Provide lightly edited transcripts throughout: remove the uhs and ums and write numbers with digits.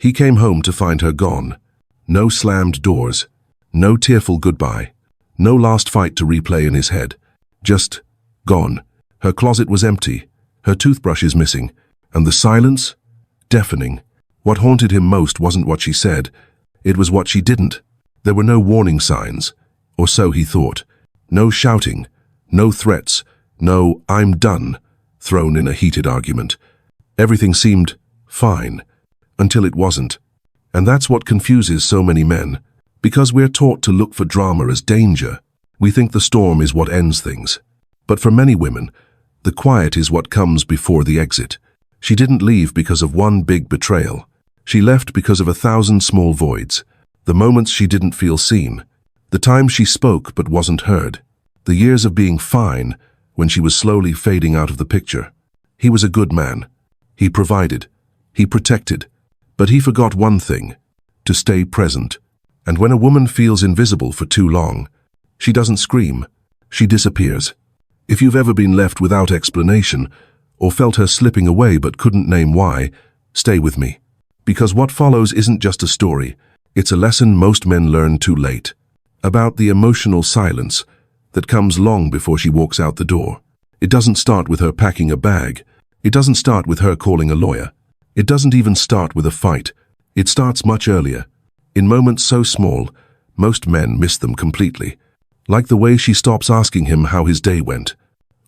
He came home to find her gone. No slammed doors. No tearful goodbye. No last fight to replay in his head. Just gone. Her closet was empty. Her toothbrushes missing. And the silence? Deafening. What haunted him most wasn't what she said. It was what she didn't. There were no warning signs. Or so he thought. No shouting. No threats. No "I'm done" thrown in a heated argument. Everything seemed fine. Until it wasn't. And that's what confuses so many men. Because we're taught to look for drama as danger, we think the storm is what ends things. But for many women, the quiet is what comes before the exit. She didn't leave because of one big betrayal. She left because of 1,000 small voids. The moments she didn't feel seen. The times she spoke but wasn't heard. The years of being fine when she was slowly fading out of the picture. He was a good man. He provided. He protected. But he forgot one thing: to stay present. And when a woman feels invisible for too long, she doesn't scream. She disappears. If you've ever been left without explanation, or felt her slipping away but couldn't name why, stay with me. Because what follows isn't just a story. It's a lesson most men learn too late. About the emotional silence that comes long before she walks out the door. It doesn't start with her packing a bag. It doesn't start with her calling a lawyer. It doesn't even start with a fight. It starts much earlier. In moments so small, most men miss them completely. Like the way she stops asking him how his day went,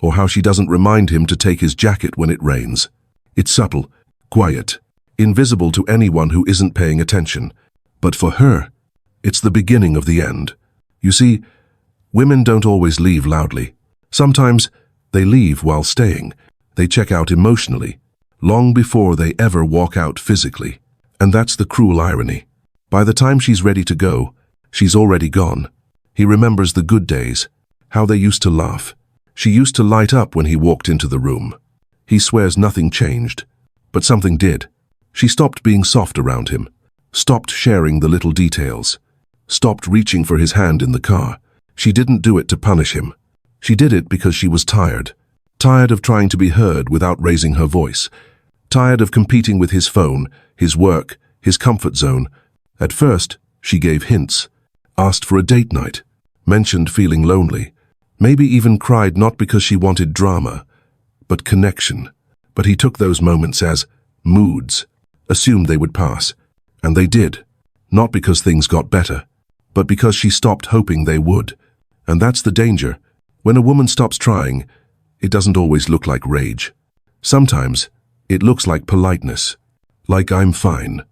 or how she doesn't remind him to take his jacket when it rains. It's subtle, quiet, invisible to anyone who isn't paying attention. But for her, it's the beginning of the end. You see, women don't always leave loudly. Sometimes they leave while staying. They check out emotionally, long before they ever walk out physically. And that's the cruel irony. By the time she's ready to go, she's already gone. He remembers the good days, how they used to laugh. She used to light up when he walked into the room. He swears nothing changed, but something did. She stopped being soft around him, stopped sharing the little details, stopped reaching for his hand in the car. She didn't do it to punish him. She did it because she was tired. Tired of trying to be heard without raising her voice. Tired of competing with his phone, his work, his comfort zone. At first, she gave hints, asked for a date night, mentioned feeling lonely, maybe even cried not because she wanted drama, but connection. But he took those moments as moods, assumed they would pass. And they did. Not because things got better, but because she stopped hoping they would. And that's the danger. When a woman stops trying, it doesn't always look like rage. Sometimes, it looks like politeness. Like "I'm fine."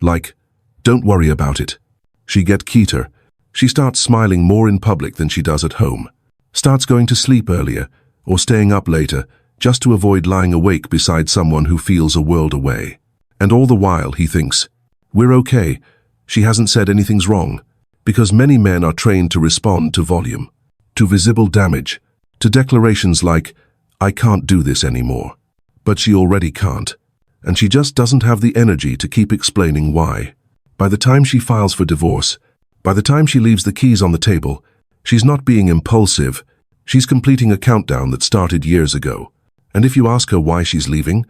Like, "Don't worry about it." She gets cuter. She starts smiling more in public than she does at home. Starts going to sleep earlier, or staying up later, just to avoid lying awake beside someone who feels a world away. And all the while he thinks, we're okay, she hasn't said anything's wrong. Because many men are trained to respond to volume, to visible damage, to declarations like, "I can't do this anymore." But she already can't. And she just doesn't have the energy to keep explaining why. By the time she files for divorce, by the time she leaves the keys on the table, she's not being impulsive, she's completing a countdown that started years ago. And if you ask her why she's leaving,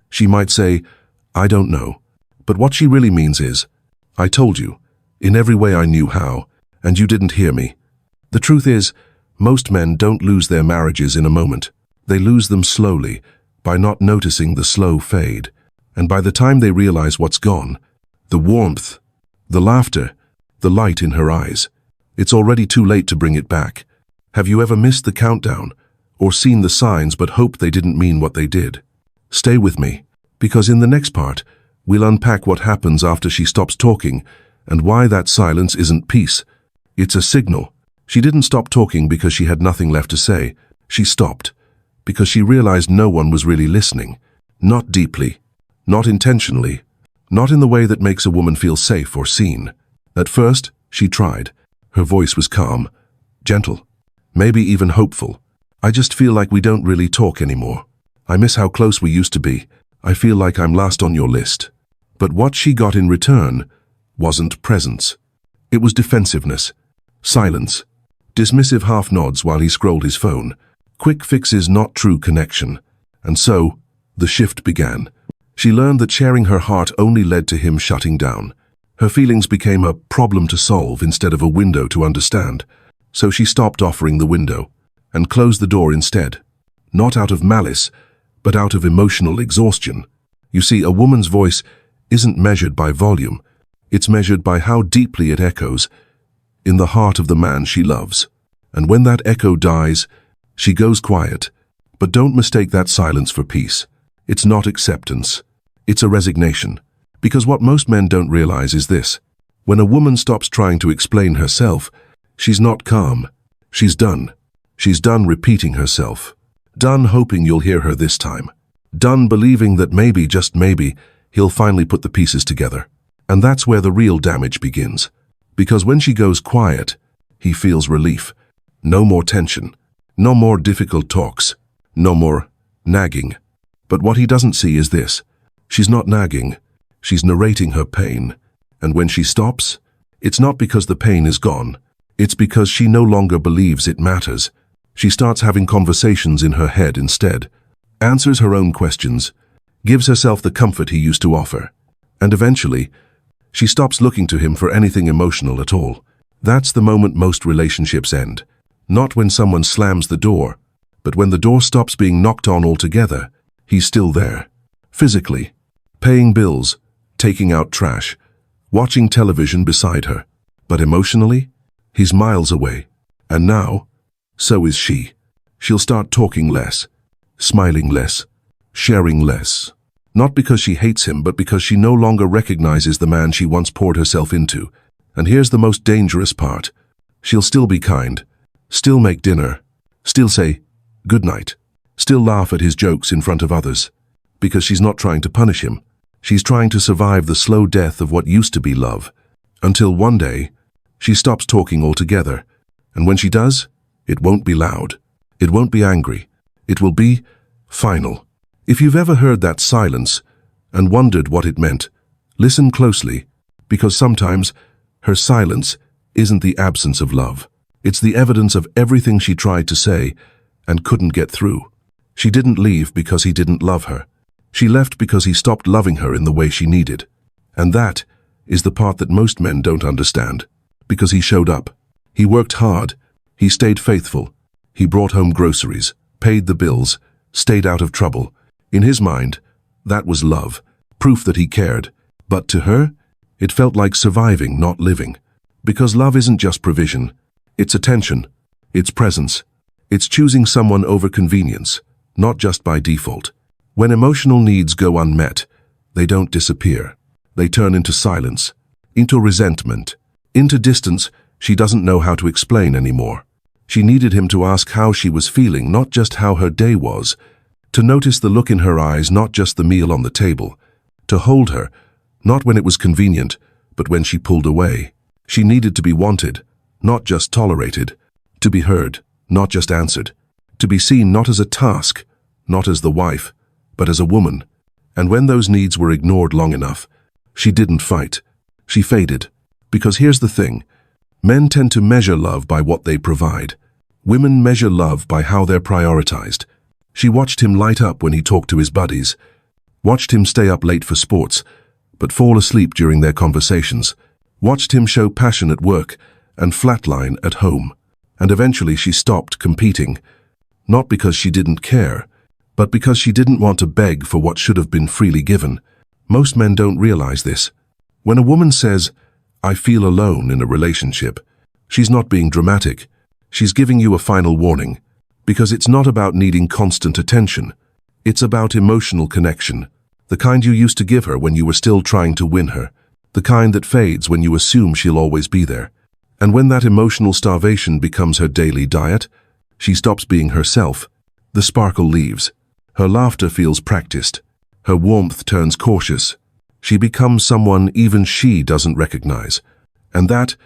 she might say, "I don't know." But what she really means is, "I told you, in every way I knew how, and you didn't hear me." The truth is, most men don't lose their marriages in a moment. They lose them slowly, by not noticing the slow fade. And by the time they realize what's gone, the warmth, the laughter, the light in her eyes, it's already too late to bring it back. Have you ever missed the countdown, or seen the signs but hoped they didn't mean what they did? Stay with me, because in the next part, we'll unpack what happens after she stops talking, and why that silence isn't peace. It's a signal. She didn't stop talking because she had nothing left to say. She stopped because she realized no one was really listening. Not deeply, not intentionally, not in the way that makes a woman feel safe or seen. At first, she tried. Her voice was calm, gentle, maybe even hopeful. "I just feel like we don't really talk anymore. I miss how close we used to be. I feel like I'm last on your list." But what she got in return wasn't presence. It was defensiveness, silence, dismissive half nods while he scrolled his phone. Quick fixes, not true connection. And so, the shift began. She learned that sharing her heart only led to him shutting down. Her feelings became a problem to solve instead of a window to understand. So she stopped offering the window and closed the door instead. Not out of malice, but out of emotional exhaustion. You see, a woman's voice isn't measured by volume. It's measured by how deeply it echoes in the heart of the man she loves. And when that echo dies, she goes quiet. But don't mistake that silence for peace. It's not acceptance. It's a resignation. Because what most men don't realize is this. When a woman stops trying to explain herself, she's not calm. She's done. She's done repeating herself. Done hoping you'll hear her this time. Done believing that maybe, just maybe, he'll finally put the pieces together. And that's where the real damage begins. Because when she goes quiet, he feels relief. No more tension. No more difficult talks. No more nagging. But what he doesn't see is this. She's not nagging. She's narrating her pain. And when she stops, it's not because the pain is gone. It's because she no longer believes it matters. She starts having conversations in her head instead, answers her own questions, gives herself the comfort he used to offer. And eventually, she stops looking to him for anything emotional at all. That's the moment most relationships end. Not when someone slams the door, but when the door stops being knocked on altogether. He's still there. Physically, paying bills, taking out trash, watching television beside her. But emotionally, he's miles away. And now, so is she. She'll start talking less, smiling less, sharing less. Not because she hates him, but because she no longer recognizes the man she once poured herself into. And here's the most dangerous part. She'll still be kind, still make dinner, still say, "Good night," still laugh at his jokes in front of others. Because she's not trying to punish him. She's trying to survive the slow death of what used to be love. Until one day, she stops talking altogether. And when she does, it won't be loud. It won't be angry. It will be final. If you've ever heard that silence and wondered what it meant, listen closely, because sometimes her silence isn't the absence of love. It's the evidence of everything she tried to say and couldn't get through. She didn't leave because he didn't love her. She left because he stopped loving her in the way she needed. And that is the part that most men don't understand. Because he showed up. He worked hard. He stayed faithful. He brought home groceries, paid the bills, stayed out of trouble. In his mind, that was love, proof that he cared. But to her, it felt like surviving, not living. Because love isn't just provision. It's attention. It's presence. It's choosing someone over convenience, not just by default. When emotional needs go unmet, they don't disappear. They turn into silence, into resentment, into distance she doesn't know how to explain anymore. She needed him to ask how she was feeling, not just how her day was, to notice the look in her eyes, not just the meal on the table, to hold her, not when it was convenient, but when she pulled away. She needed to be wanted, not just tolerated, to be heard, not just answered, to be seen not as a task, not as the wife, but as a woman. And when those needs were ignored long enough, she didn't fight. She faded. Because here's the thing. Men tend to measure love by what they provide. Women measure love by how they're prioritized. She watched him light up when he talked to his buddies, watched him stay up late for sports, but fall asleep during their conversations, watched him show passion at work and flatline at home. And eventually she stopped competing. Not because she didn't care, but because she didn't want to beg for what should have been freely given. Most men don't realize this. When a woman says, "I feel alone in a relationship," she's not being dramatic. She's giving you a final warning. Because it's not about needing constant attention. It's about emotional connection. The kind you used to give her when you were still trying to win her. The kind that fades when you assume she'll always be there. And when that emotional starvation becomes her daily diet, she stops being herself. The sparkle leaves. Her laughter feels practiced. Her warmth turns cautious. She becomes someone even she doesn't recognize. And that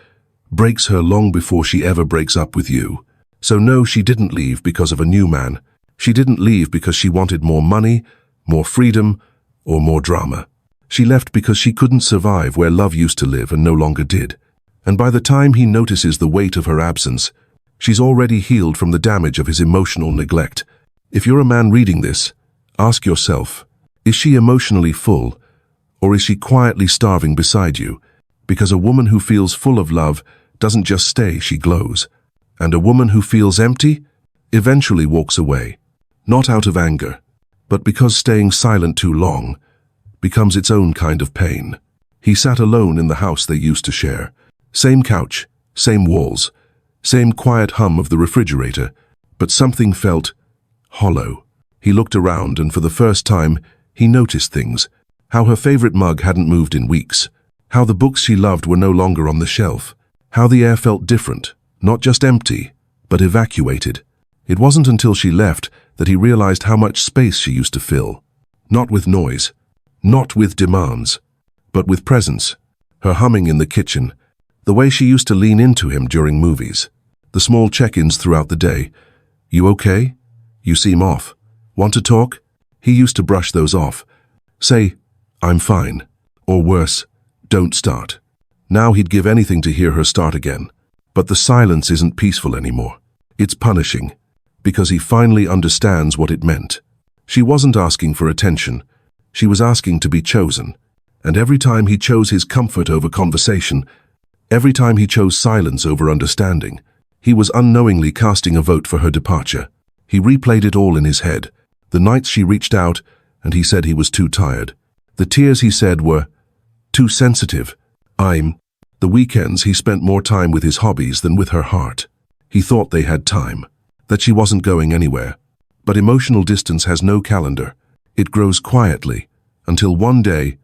breaks her long before she ever breaks up with you. So no, she didn't leave because of a new man. She didn't leave because she wanted more money, more freedom, or more drama. She left because she couldn't survive where love used to live and no longer did. And by the time he notices the weight of her absence, she's already healed from the damage of his emotional neglect. If you're a man reading this, ask yourself, Is she emotionally full, or is she quietly starving beside you? Because a woman who feels full of love doesn't just stay, she glows. And a woman who feels empty eventually walks away, not out of anger, but because staying silent too long becomes its own kind of pain. He sat alone in the house they used to share. Same couch, same walls, same quiet hum of the refrigerator, but something felt hollow. He looked around, and for the first time, he noticed things. How her favorite mug hadn't moved in weeks. How the books she loved were no longer on the shelf. How the air felt different, not just empty, but evacuated. It wasn't until she left that he realized how much space she used to fill. Not with noise, not with demands, but with presence. Her humming in the kitchen, the way she used to lean into him during movies, the small check-ins throughout the day. You okay? You seem off. Want to talk? He used to brush those off. Say, I'm fine. Or worse, don't start. Now he'd give anything to hear her start again. But the silence isn't peaceful anymore. It's punishing, because he finally understands what it meant. She wasn't asking for attention. She was asking to be chosen. And every time he chose his comfort over conversation, every time he chose silence over understanding, he was unknowingly casting a vote for her departure. He replayed it all in his head. The nights she reached out, and he said he was too tired. The tears he said were too sensitive. The weekends he spent more time with his hobbies than with her heart. He thought they had time, that she wasn't going anywhere. But emotional distance has no calendar. It grows quietly, until one day,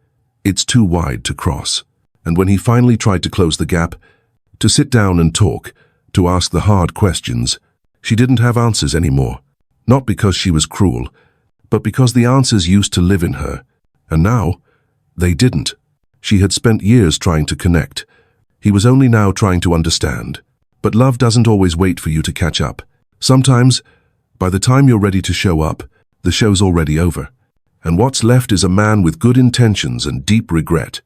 it's too wide to cross. And when he finally tried to close the gap, to sit down and talk, to ask the hard questions, she didn't have answers anymore. Not because she was cruel, but because the answers used to live in her. And now, they didn't. She had spent years trying to connect. He was only now trying to understand. But love doesn't always wait for you to catch up. Sometimes, by the time you're ready to show up, the show's already over. And what's left is a man with good intentions and deep regret.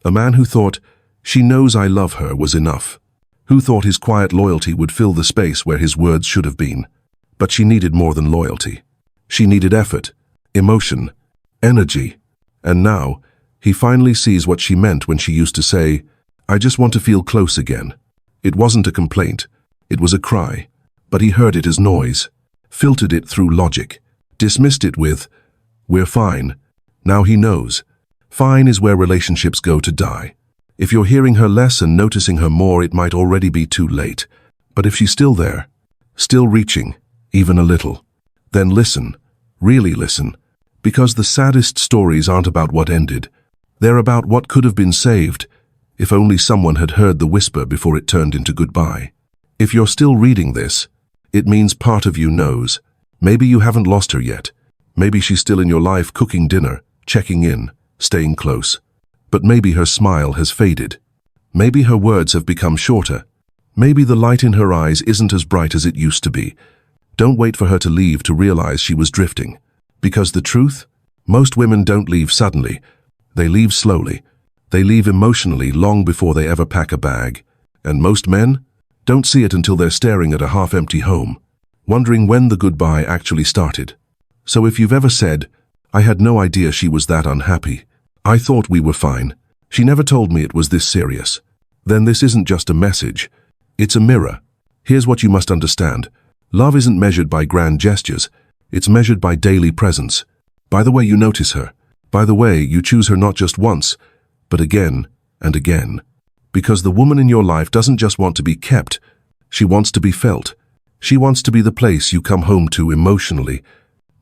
A man who thought, she knows I love her, was enough. Who thought his quiet loyalty would fill the space where his words should have been. But she needed more than loyalty. She needed effort, emotion, energy. And now, he finally sees what she meant when she used to say, I just want to feel close again. It wasn't a complaint. It was a cry. But he heard it as noise, filtered it through logic, dismissed it with, we're fine. Now he knows. Fine is where relationships go to die. If you're hearing her less and noticing her more, it might already be too late. But if she's still there, still reaching, even a little, then listen, really listen. Because the saddest stories aren't about what ended. They're about what could have been saved, if only someone had heard the whisper before it turned into goodbye. If you're still reading this, it means part of you knows. Maybe you haven't lost her yet. Maybe she's still in your life, cooking dinner, checking in, staying close. But maybe her smile has faded. Maybe her words have become shorter. Maybe the light in her eyes isn't as bright as it used to be. Don't wait for her to leave to realize she was drifting. Because the truth? Most women don't leave suddenly. They leave slowly. They leave emotionally long before they ever pack a bag. And most men don't see it until they're staring at a half-empty home, wondering when the goodbye actually started. So if you've ever said, I had no idea she was that unhappy. I thought we were fine. She never told me it was this serious. Then this isn't just a message. It's a mirror. Here's what you must understand. Love isn't measured by grand gestures. It's measured by daily presence. By the way you notice her. By the way you choose her not just once, but again and again. Because the woman in your life doesn't just want to be kept. She wants to be felt. She wants to be the place you come home to emotionally,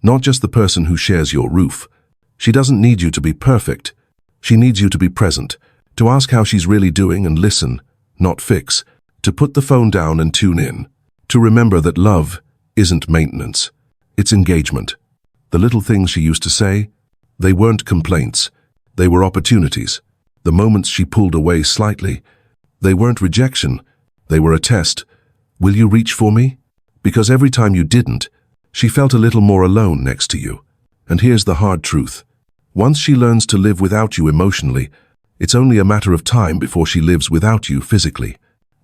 not just the person who shares your roof. She doesn't need you to be perfect. She needs you to be present, to ask how she's really doing and listen, not fix, to put the phone down and tune in, to remember that love isn't maintenance. It's engagement. The little things she used to say, they weren't complaints. They were opportunities. The moments she pulled away slightly, they weren't rejection. They were a test. Will you reach for me? Because every time you didn't, she felt a little more alone next to you. And here's the hard truth. Once she learns to live without you emotionally, it's only a matter of time before she lives without you physically.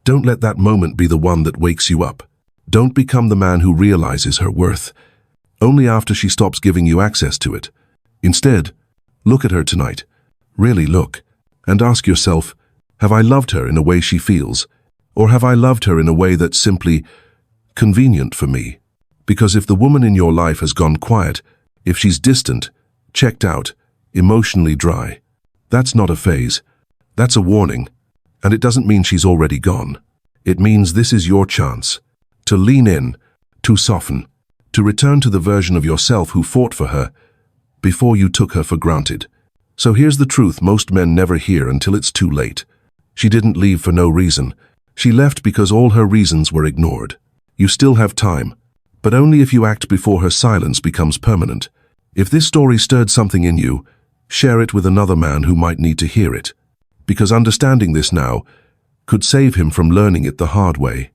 Don't let that moment be the one that wakes you up. Don't become the man who realizes her worth only after she stops giving you access to it. Instead, Look at her tonight. Really look. And ask yourself, have I loved her in a way she feels? Or have I loved her in a way that's simply convenient for me? Because if the woman in your life has gone quiet, if she's distant, checked out, emotionally dry, that's not a phase. That's a warning. And it doesn't mean she's already gone. It means this is your chance to lean in, to soften, to return to the version of yourself who fought for her before you took her for granted. So here's the truth most men never hear until it's too late. She didn't leave for no reason. She left because all her reasons were ignored. You still have time, but only if you act before her silence becomes permanent. If this story stirred something in you, share it with another man who might need to hear it. Because understanding this now could save him from learning it the hard way.